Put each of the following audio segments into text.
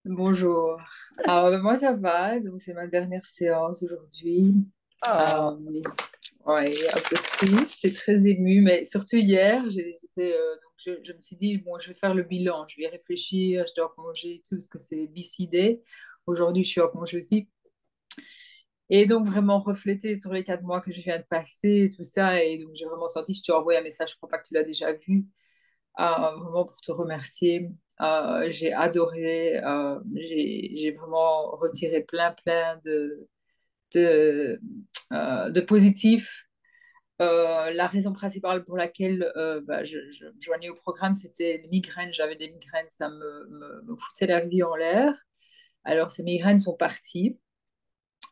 Bonjour. Alors, moi, ça va. Donc, c'est ma dernière séance aujourd'hui. Ah, Euh, ouais, un peu triste et très émue, mais surtout hier, donc je me suis dit, bon, je vais faire le bilan, je vais y réfléchir, je dois en congé et tout, parce que c'est BCD. Aujourd'hui, je suis en congé aussi. Et donc, vraiment refléter sur les 4 mois que je viens de passer et tout ça. Et donc, j'ai vraiment senti, je t'ai envoyé un message, je crois pas que tu l'as déjà vu, vraiment pour te remercier. J'ai adoré, j'ai vraiment retiré plein de, de positifs. La raison principale pour laquelle je me joignais au programme, c'était les migraines. J'avais des migraines, ça me foutait la vie en l'air. Alors, ces migraines sont parties.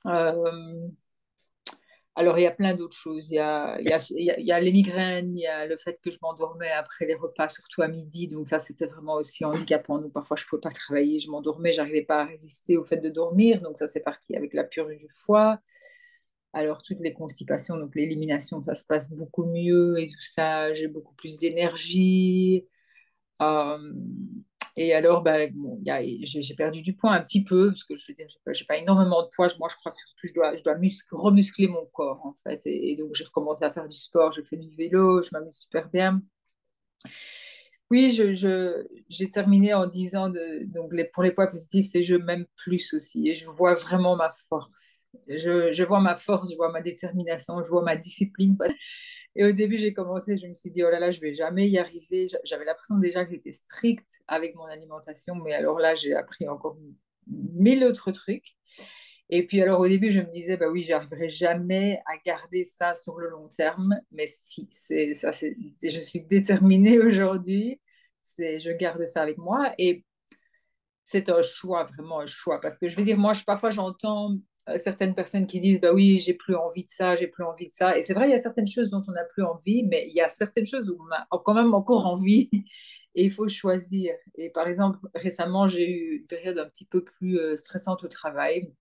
Euh, Alors, il y a plein d'autres choses. Il y a les migraines, il y a le fait que je m'endormais après les repas, surtout à midi. Donc, ça, c'était vraiment aussi handicapant. Donc, parfois, je ne pouvais pas travailler, je m'endormais, je n'arrivais pas à résister au fait de dormir. Donc, ça, c'est parti avec la purge du foie. Alors, toutes les constipations, donc l'élimination, ça se passe beaucoup mieux et tout ça. J'ai beaucoup plus d'énergie. Euh, et alors, ben, bon, j'ai perdu du poids un petit peu, parce que je veux dire, j'ai pas énormément de poids. Moi, je crois surtout, je dois remuscler mon corps, en fait. Et donc, j'ai recommencé à faire du sport, je fais du vélo, je m'amuse super bien. Oui, j'ai terminé en disant, donc pour les points positifs, c'est je m'aime plus aussi. Et je vois vraiment ma force. Je vois ma force, je vois ma détermination, je vois ma discipline. Et au début, j'ai commencé, je me suis dit, oh là là, je vais jamais y arriver. J'avais l'impression déjà que j'étais stricte avec mon alimentation, mais alors là, j'ai appris encore 1000 autres trucs. Et puis alors au début, je me disais, bah oui, j'arriverai jamais à garder ça sur le long terme, mais si, je suis déterminée aujourd'hui, je garde ça avec moi et c'est un choix, vraiment un choix. Parce que je veux dire, parfois j'entends certaines personnes qui disent, bah oui, j'ai plus envie de ça, j'ai plus envie de ça. Et c'est vrai, il y a certaines choses dont on n'a plus envie, mais il y a certaines choses où on a quand même encore envie. Et il faut choisir. Et par exemple, récemment, j'ai eu une période un petit peu plus stressante au travail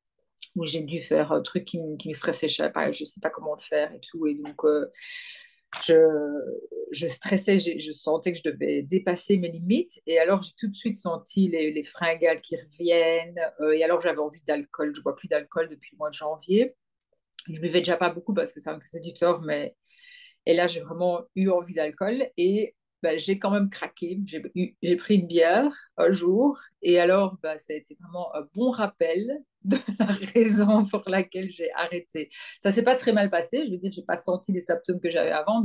où j'ai dû faire un truc qui me stressait, je sais pas comment le faire et tout. Et donc, je, je stressais, je sentais que je devais dépasser mes limites. Et alors, j'ai tout de suite senti les fringales qui reviennent. Et alors, j'avais envie d'alcool. Je bois plus d'alcool depuis le mois de janvier. Je buvais déjà pas beaucoup parce que ça me faisait du tort, mais et là, j'ai vraiment eu envie d'alcool et bah, j'ai quand même craqué. J'ai pris une bière un jour et alors, bah, ça a été vraiment un bon rappel de la raison pour laquelle j'ai arrêté. Ça s'est pas très mal passé. Je veux dire, j'ai pas senti les symptômes que j'avais avant,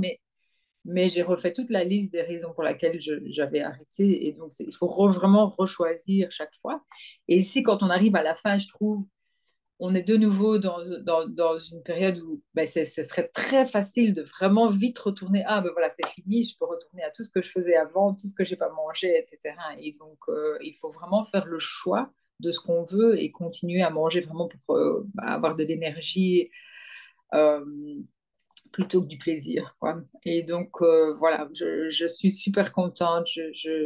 mais j'ai refait toute la liste des raisons pour lesquelles j'avais arrêté. Et donc, il faut vraiment rechoisir chaque fois. Et ici, quand on arrive à la fin, je trouve on est de nouveau dans une période où ben, ce serait très facile de vraiment vite retourner. Ah, ben voilà, c'est fini, je peux retourner à tout ce que je faisais avant, tout ce que j'ai pas mangé, etc. Et donc, il faut vraiment faire le choix de ce qu'on veut et continuer à manger vraiment pour avoir de l'énergie euh, plutôt que du plaisir, quoi. Et donc, voilà, je suis super contente.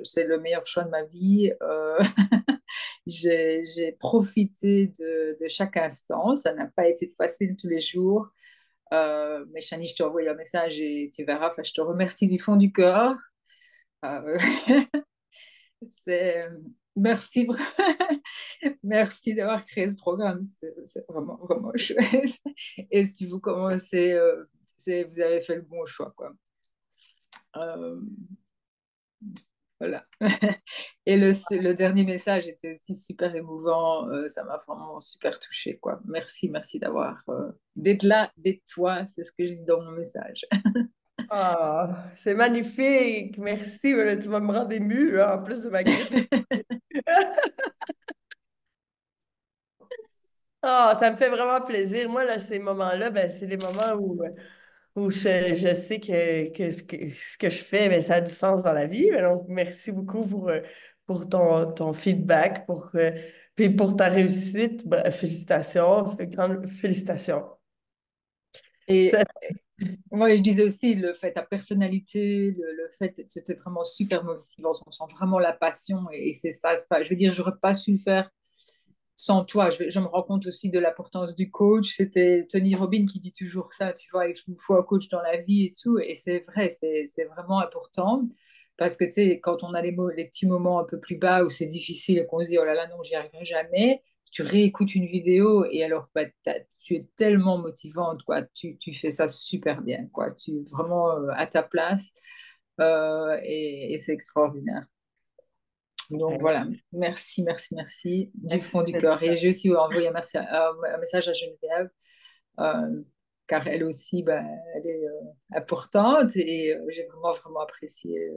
C'est le meilleur choix de ma vie. J'ai profité de chaque instant. Ça n'a pas été facile tous les jours. Mais Chani, je t'ai envoyé un message et tu verras. Enfin, je te remercie du fond du cœur. Euh, c'est, merci, merci d'avoir créé ce programme. C'est vraiment chouette. Et si vous commencez, vous avez fait le bon choix, quoi. Euh, voilà. Et le dernier message était aussi super émouvant. Ça m'a vraiment super touchée, quoi. Merci d'avoir, d'être là, d'être toi. C'est ce que je dis dans mon message. ah, c'est magnifique. Merci. Là, tu vas me rendre émue, là, en plus de ma grippe. Ah, ça me fait vraiment plaisir. Moi, là, ces moments-là, ben, c'est les moments où je sais que ce que je fais, ben, ça a du sens dans la vie. Ben, donc, merci beaucoup pour ton feedback, puis pour ta réussite. Ben, félicitations. Grande félicitations. Et Ça- moi, je disais aussi le fait, ta personnalité, le fait, c'était vraiment super motivant. On sent vraiment la passion et c'est ça. Enfin, je veux dire, j'aurais pas su le faire sans toi. Je me rends compte aussi de l'importance du coach. C'était Tony Robbins qui dit toujours ça, tu vois, il faut un coach dans la vie et tout. Et c'est vrai, c'est vraiment important. Parce que, tu sais, quand on a les petits moments un peu plus bas où c'est difficile et qu'on se dit, oh là là, non, j'y arriverai jamais, tu réécoutes une vidéo et alors, bah, tu es tellement motivante, quoi. Tu fais ça super bien, quoi. Tu es vraiment à ta place et c'est extraordinaire. Donc Ouais, voilà, merci, merci, merci du fond du c'était cœur. Et j'ai aussi envoyé un message à Geneviève, car elle aussi, ben, elle est importante et j'ai vraiment, vraiment apprécié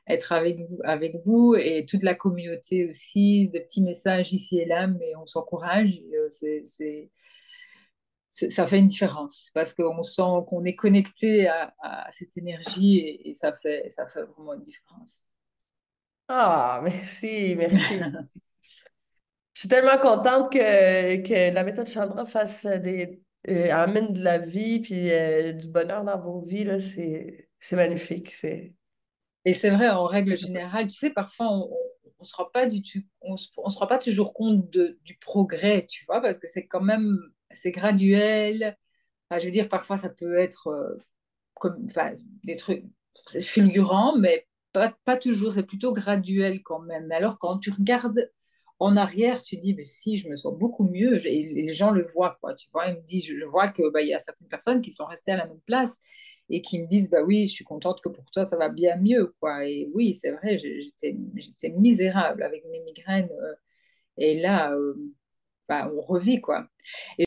être avec vous et toute la communauté aussi, de petits messages ici et là, mais on s'encourage. Et, ça fait une différence parce qu'on sent qu'on est connecté à cette énergie et ça fait vraiment une différence. Ah, merci, merci. Je suis tellement contente que la méthode Chandra amène de la vie puis du bonheur dans vos vies, là. C'est magnifique. Et c'est vrai, en règle générale, tu sais, parfois, on se rend pas du tout, on se rend pas toujours compte du progrès, tu vois, parce que c'est quand même, c'est graduel. Enfin, je veux dire, parfois, ça peut être comme, enfin, des trucs, c'est fulgurant, mais pas toujours, c'est plutôt graduel quand même. Mais alors, quand tu regardes en arrière, tu dis, mais si, je me sens beaucoup mieux, et les gens le voient, quoi, tu vois, ils me disent, je vois que, bah, il y a certaines personnes qui sont restées à la même place et qui me disent, bah oui, je suis contente que pour toi, ça va bien mieux, quoi. Et oui, c'est vrai, j'étais misérable avec mes migraines, et là, bah, on revit, quoi. Et